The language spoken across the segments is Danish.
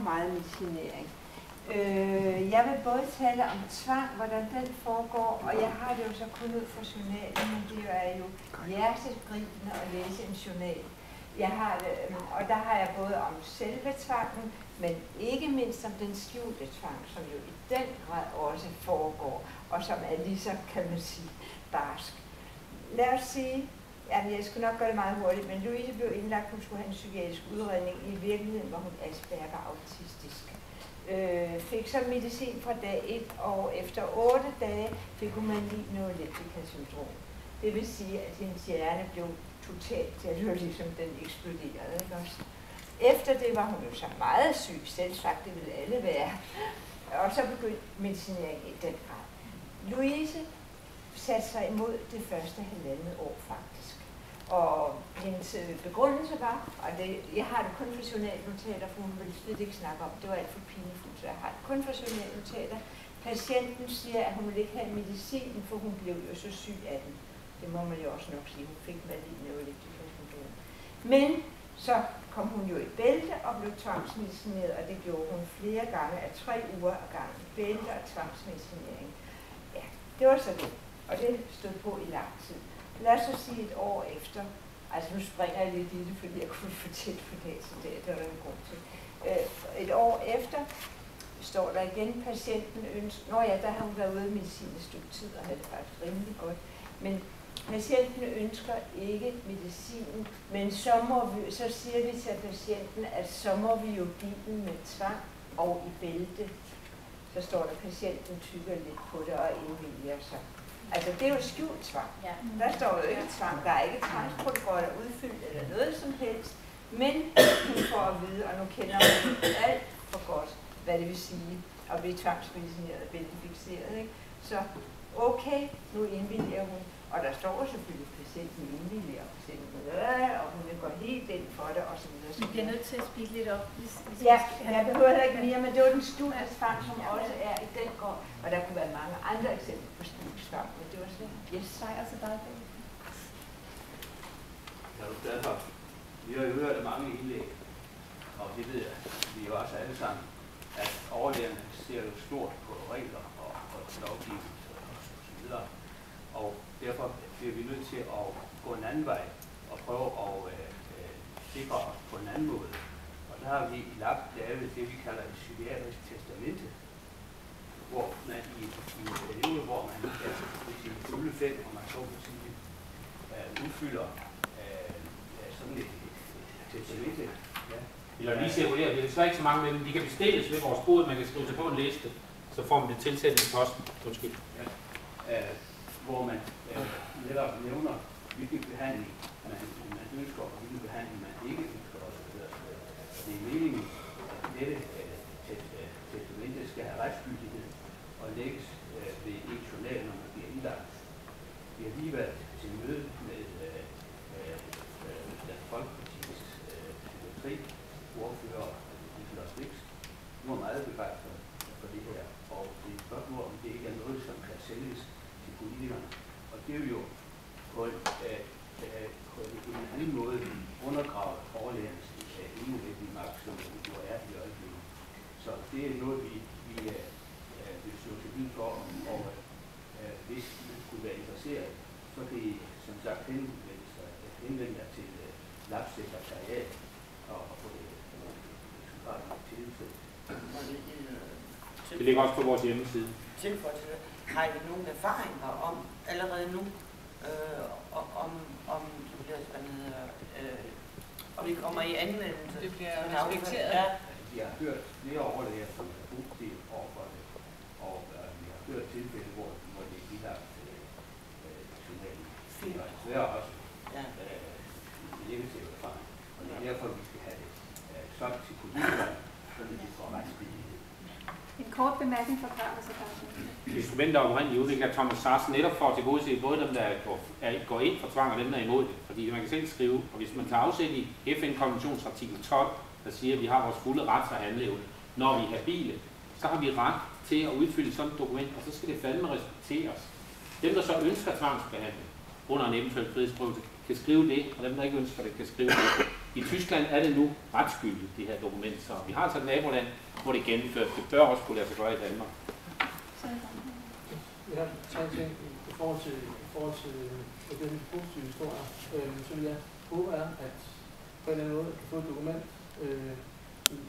meget medicinering. Jeg vil både tale om tvang, hvordan den foregår, og jeg har det jo så kun ud fra journalen, men det er jo hjertegribende at læse en journal. Og der har jeg både om selve tvangen, men ikke mindst om den skjulte tvang, som jo i den grad også foregår, og som er lige så, kan man sige, barsk. Lad os sige, jeg skal nok gøre det meget hurtigt, men Louise blev indlagt, hun skulle have en psykiatrisk udredning. I virkeligheden var hun Asperger autistisk. Fik så medicin fra dag 1, og efter 8 dage fik hun maligno-elliptika-syndrom. Det vil sige, at hendes hjerne blev totalt, det var ligesom den eksploderede. Ikke også? Efter det var hun jo så meget syg, selv sagt, det ville alle være. Og så begyndte medicinering i den grad. Louise satte sig imod det første halvandet år faktisk. Og hendes begrundelse var, og jeg har det kun for journalnotater, for hun ville slet ikke snakke om, det var alt for pinefuldt, så jeg har det kun for journalnotater. Patienten siger, at hun ville ikke have medicinen, for hun blev jo så syg af den. Det må man jo også nok sige, hun fik maligno-elliptika-syndrom. Men så kom hun jo i bælte og blev tvangsmedicineret, og det gjorde hun flere gange af 3 uger ad gangen. Bælte og tvangsmedicinering. Ja, det var så det. Og det stod på i lang tid. Lad os så sige et år efter, altså nu springer jeg lidt i det, fordi jeg kunne fortælle for det, så det var der en grund til. Et år efter står der igen, patienten ønsker, der har hun været ude i medicin et stykke tid, og havde det faktisk rimelig godt, men patienten ønsker ikke medicinen, men så siger vi til patienten, at så må vi jo give den med tvang og i bælte. Så står der, patienten tykker lidt på det og indvilger sig. Altså, det er jo skjult tvang. Ja. Der står jo ikke tvang. Der er ikke tvangsprotokoller udfyldt eller noget som helst. Men hun får at vide, og nu kender hun alt for godt, hvad det vil sige at blive tvangsmedicineret og bæltefikseret. Ikke? Så okay, nu indvilger hun. Og der står selvfølgelig, at patienten indvilger, og hun vil gå helt ind for det, og så videre. Vi bliver nødt til at speede lidt op. Ja, jeg behøver ikke mere, men det var den skjulte tvang, som også er i den gård. Og der kunne være mange andre eksempler på skjult tvang, men det var sådan, yes, sejr til dig. Er du glad for? Vi har jo hørt mange indlæg, og det ved jeg, vi er jo også alle sammen, at overlægerne ser jo stort på regler og lovgivning og så videre. Og derfor bliver vi nødt til at gå en anden vej og prøve at sikre os på en anden måde. Og der har vi i LAB lavet det, vi kalder et psykiatrisk testamente, hvor man i en periode, hvor man ved sine fulde 5, og man så på sige, udfylder sådan et testamente. Ja. Vi lader lige cirkulere, det er desværre ikke så mange, men de kan bestilles ved vores bod, man kan skrive sig på en liste, så får man det tilsendt i posten. Undskyld. Ja. Hvor man netop nævner, hvilken behandling man ønsker, og hvilken behandling man ikke ønsker. Det er meningen, at dette testamente skal have retsgyldighed og lægges ved en journal, når man bliver indlagt. Vi har lige været til møde med Dansk Folkepartis psykiatriordfører, Nicolás Blix. Nu er meget begejstret for det her, og det er et spørgsmål, om det ikke er noget, som kan sælges til politikerne. Og det er jo på en anden måde undergravet overlægernes enevældige magt, som jo er i øjeblikket. Så det er noget, vi vil slå til bil for, og hvis man skulle være interesseret, så kan I som sagt henvende jer til LAB-sekretariat og få det tilsendt. Det ligger også på vores hjemmeside. Tilføje til det. Har I nogle erfaringer om allerede nu, om det kommer i anvendelse? Det bliver respekteret. Ja. Vi har hørt flere overlæger, som er positive overfor det, og vi har hørt tilfælde, hvor det er bilagt journalen. Det er desværre også negative erfaring, og det er derfor, vi skal have det solgt til politikerne, så de får retsbillighed. En kort bemærkning fra Carlos og Carsten. Instrumenter oprindeligt udviklet af Thomas Sars netop for at tilgodese både dem, der går ind for tvang, og dem, der er imod det. Fordi man kan selv skrive, og hvis man tager afsæt i FN-konventions artikel 12, der siger, at vi har vores fulde ret til at handle, når vi er habile, så har vi ret til at udfylde sådan et dokument, og så skal det fandme respekteres. Dem, der så ønsker tvangsbehandling under en eventuel frihedsberøvelse, kan skrive det, og dem, der ikke ønsker det, kan skrive det. I Tyskland er det nu retsgyldigt, det her dokument, så vi har altså et naboland, hvor det er gennemført. Det bør også kunne lade sig gøre i Danmark. Jeg har 3 ting i forhold til den positive historie. Så vil jeg håbe, at på en eller anden måde at få et dokument,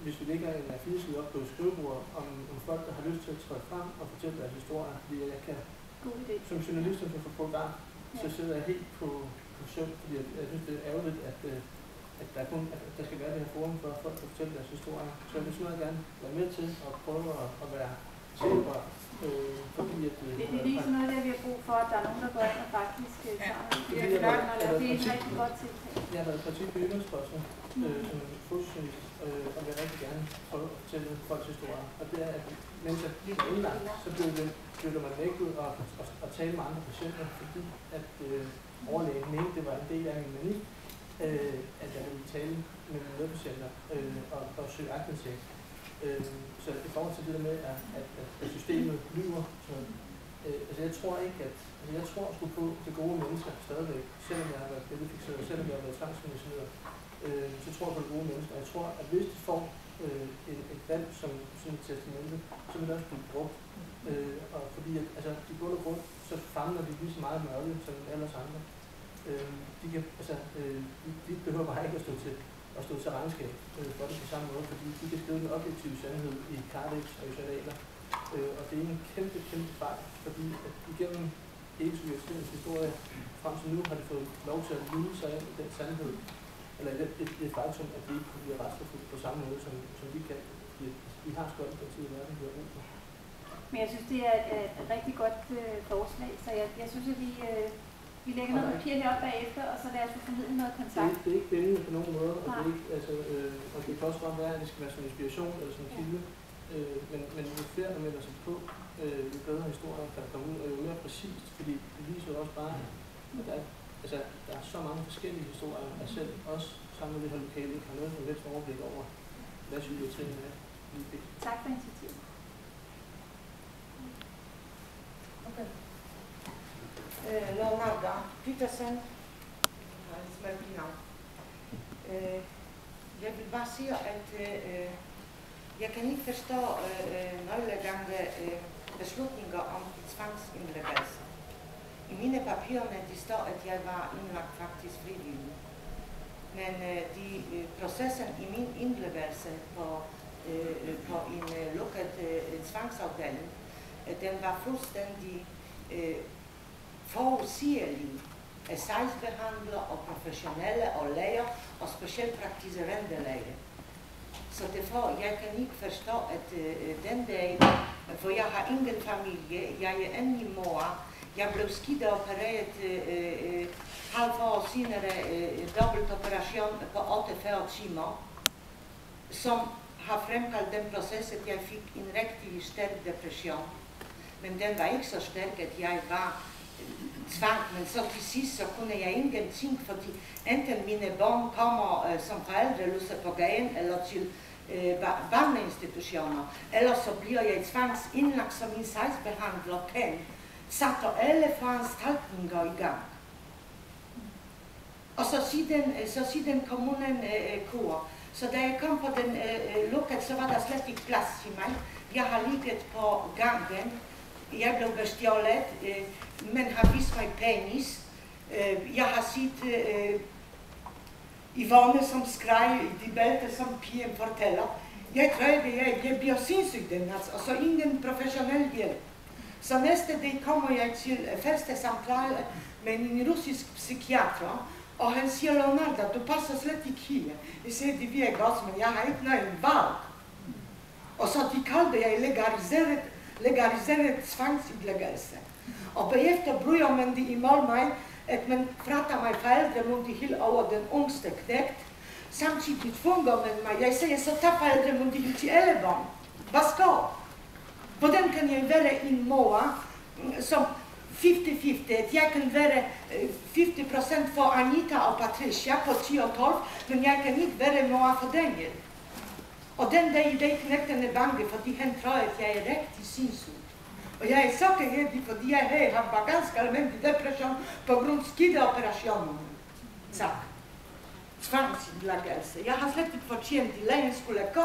hvis vi lægger en A4-side op på skrivebordet om folk, der har lyst til at træde frem og fortælle deres historie, fordi jeg kan, som journalist, som kan få fotograf, så sidder jeg helt på søm, fordi jeg synes, det er ærgerligt, at der skal være det her forum for folk at fortælle deres historie. Så jeg vil meget gerne være med til at prøve at være tilbør, fordi at... Det er lige sådan noget, der vi har brug for, at der er nogen, der går ind og faktisk tager det. Det er et rigtig godt tiltag. Jeg har været parti på Jyllandsposten som fotojournalist, og vil rigtig gerne prøve at fortælle folks historier. Og det er, at mens jeg blev indlagt, så blev man nægtet at tale med andre patienter, fordi at overlægen mente, det var en del af min mani, at jeg ville tale med mine medpatienter og søge aktindsigt. Så i forhold til det der med, at systemet lyver, altså jeg tror ikke, at jeg tror sgu på det gode mennesker stadigvæk, selvom jeg har været billedfikseret, selvom jeg har været tvangsmedicineret, så tror jeg på det gode mennesker. Jeg tror, at hvis de får et valg som et testamente, så vil det også blive brugt. Og fordi at, altså, i bund og grund, så famler de lige så meget mørke som alle os andre. De behøver bare ikke at stå til regnskab for det på samme måde, fordi de kan skrive den objektive sandhed i Cardex og i journaler. Og det er en kæmpe fejl, fordi at igennem hele psykiatriens historie frem til nu har de fået lov til at lyde sig ind i den sandhed, eller det faktum, at de ikke kunne blive retsforfulgt på samme måde, som de kan. Vi har sgu altid i verden, vi har brug for. Men jeg synes, det er et rigtig godt forslag, så jeg synes, at vi lægger noget papir heroppe bagefter, og så lader os formidle noget kontakt. Det er ikke bindende på nogen måde, og det, er ikke, altså, og det kan også godt være, at det skal være som inspiration eller som kilde. Men jo flere, der melder sig på, jo bedre historier kan komme ud, og jo mere præcist, fordi det viser også bare, at der er så mange forskellige historier, at selv også sammen med det her lokale ikke har noget som helst overblik over, hvad psykiatrien er. Tak for initiativet. Okay. Leonardo Petersen, jeg vil bare sige, at jeg kan ikke forstå nøglegange beslutninger om tvangsindlæggelse. I mine papirer det står, at jeg var indlagt faktisk frivillig. Men processen i min indlæggelse på en lukket tvangsafdeling, den var fuldstændig forudsigelig af sagsbehandlere og professionelle og læger og specielt praktiserende læger. Så derfor jeg kan ikke forstå, at den dag, for jeg har ingen familie, jeg er endelig mor, jeg blev skideopereret halvt år senere, dobbeltoperation på 48 timer, som har fremkaldt den proces, at jeg fik en rigtig stærk depression. Men den var ikke så stærk, at jeg var tvang, men så til sidst så kunne jeg ingenting, fordi enten mine børn kommer som forældreløse på gaden eller til barneinstitutioner, eller så bliver jeg tvangsindlagt som en sagsbehandler kan, satte alle foranstaltninger i gang. Og så siden kommunen kur. Så da jeg kom på den lukket, så var der slet ikke plads til mig. Jeg har ligget på gangen. Jeg blev bestjålet, men har vist mig penis. Jeg har set i vogne som skreg, i de bælte som pigen fortæller. Jeg tror, at jeg bliver sindssyg den nat, og så ingen professionel hjælp. Så næste dag kommer jeg til første samtale med en russisk psykiater, og han siger, Leonardo, du passer slet ikke her. Jeg siger, det virker godt, men jeg har ikke noget valg. Og så de kaldte jeg legaliseret tvangsindlæggelse. Og bagefter bryder man det imod mig, at man frater mig forældremyndighed over den yngste knægt. Samtidig tvunger man mig. Jeg siger, så tag forældremyndighed til alle børn. Hvad skal? Hvordan kan jeg være en mor, som 50-50, at jeg kan være 50% for Anita og Patricia på 10 og 12, men jeg kan ikke være mor for Daniel. Og den dag i dag knægten er bange, fordi han tror, at jeg er rigtig sindssyg. Og jeg er så kædig, fordi jeg har bare ganske almindelig depression på grund af skideoperationen. Tak. tvangsindlæggelse. Jeg har slet ikke fortjent, at lægen skulle gå